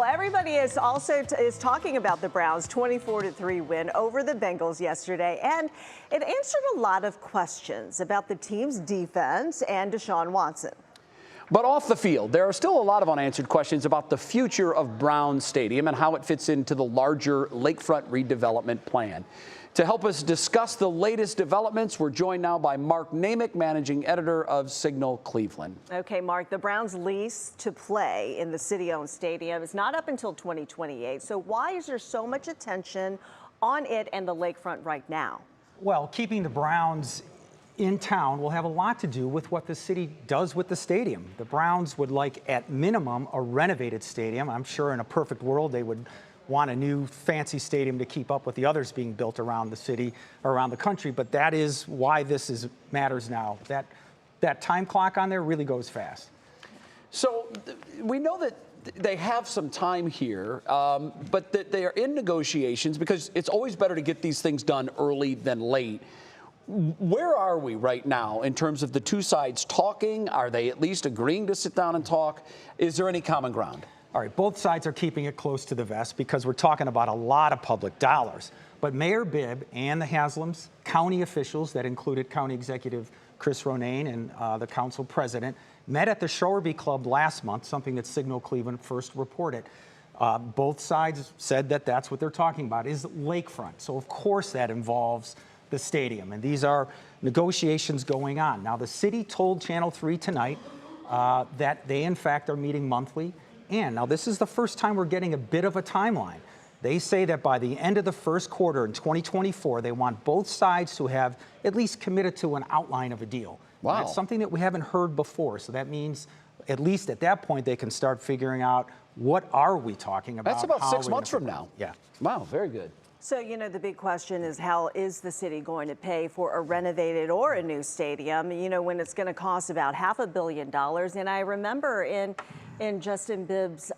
Well, everybody is also talking about the Browns' 24-3 win over the Bengals yesterday, and it answered a lot of questions about the team's defense and Deshaun Watson. But off the field, there are still a lot of unanswered questions about the future of Brown Stadium and how it fits into the larger lakefront redevelopment plan. To help us discuss the latest developments, we're joined now by Mark Naymik, managing editor of Signal Cleveland. Okay, Mark, the Browns' lease to play in the city-owned stadium is not up until 2028. So why is there so much attention on it and the lakefront right now? Well, keeping the Browns in town will have a lot to do with what the city does with the stadium. The Browns would like, at minimum, a renovated stadium. I'm sure in a perfect world they would want a new fancy stadium to keep up with the others being built around the city, around the country, but that is why this matters now. That time clock on there really goes fast. So we know that they have some time here, but that they are in negotiations because it's always better to get these things done early than late. Where are we right now in terms of the two sides talking? Are they at least agreeing to sit down and talk? Is there any common ground? All right, both sides are keeping it close to the vest because we're talking about a lot of public dollars. But Mayor Bibb and the Haslams, county officials that included County Executive Chris Ronayne and the council president, met at the Shoreby Club last month, something that Signal Cleveland first reported. Both sides said that that's what they're talking about, is lakefront. So of course that involves the stadium, and these are negotiations going on. Now the city told Channel 3 tonight that they in fact are meeting monthly. And now this is the first time we're getting a bit of a timeline. They say that by the end of the first quarter in 2024, they want both sides to have at least committed to an outline of a deal. Wow. That's something that we haven't heard before. So that means at least at that point, they can start figuring out what are we talking about. That's about 6 months from now. Yeah. Wow, very good. So, you know, the big question is how is the city going to pay for a renovated or a new stadium, you know, when it's going to cost about $500 million. And I remember in Justin Bibb's,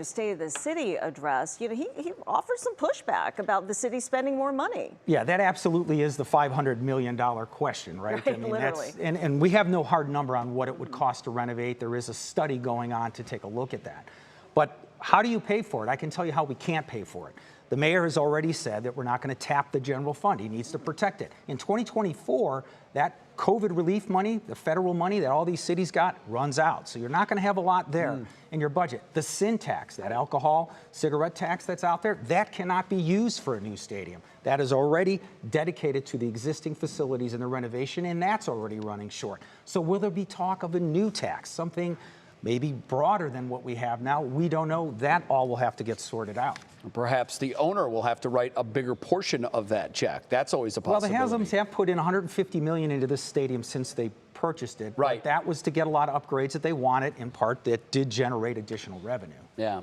State of the City address, you know, he offered some pushback about the city spending more money. Yeah, that absolutely is the $500 million question, right? Right, literally. And we have no hard number on what it would cost to renovate. There is a study going on to take a look at that. But how do you pay for it? I can tell you how we can't pay for it. The mayor has already said that we're not going to tap the general fund. He needs to protect it. In 2024, that COVID relief money, the federal money that all these cities got, runs out. So you're not going to have a lot there in your budget. The sin tax, that alcohol, cigarette tax that's out there, that cannot be used for a new stadium. That is already dedicated to the existing facilities and the renovation, and that's already running short. So will there be talk of a new tax, something maybe broader than what we have now? We don't know. That all will have to get sorted out. Perhaps the owner will have to write a bigger portion of that check. That's always a possibility. Well, the Haslams have put in $150 million into this stadium since they purchased it. Right. But that was to get a lot of upgrades that they wanted, in part, that did generate additional revenue. Yeah.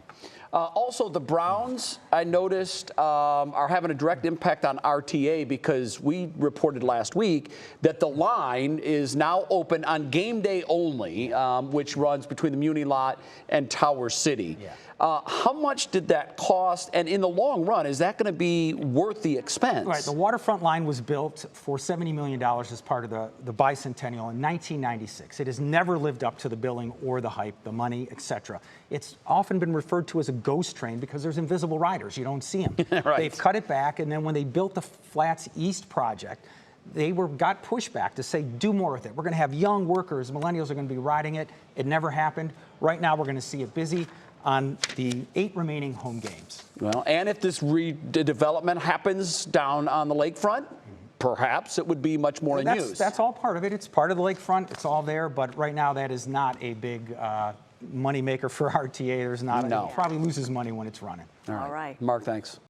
Also, the Browns, I noticed, are having a direct impact on RTA because we reported last week that the line is now open on game day only, which runs between the Muni lot and Tower City. Yeah. How much did that cost? And in the long run, is that going to be worth the expense? Right. The waterfront line was built for $70 million as part of the bicentennial in 1996. It has never lived up to the billing or the hype, the money, etc. It's often been referred to as a ghost train because there's invisible riders. You don't see them. Right. They've cut it back, and then when they built the Flats East project, they got pushback to say, do more with it. We're going to have young workers, millennials are going to be riding it. It never happened. Right now, we're going to see it busy on the 8 remaining home games. Well, and if this redevelopment happens down on the lakefront, perhaps it would be much more in use. That's all part of it. It's part of the lakefront. It's all there. But right now, that is not a big money maker for RTA. There's not. No. It probably loses money when it's running. All right. Mark, thanks.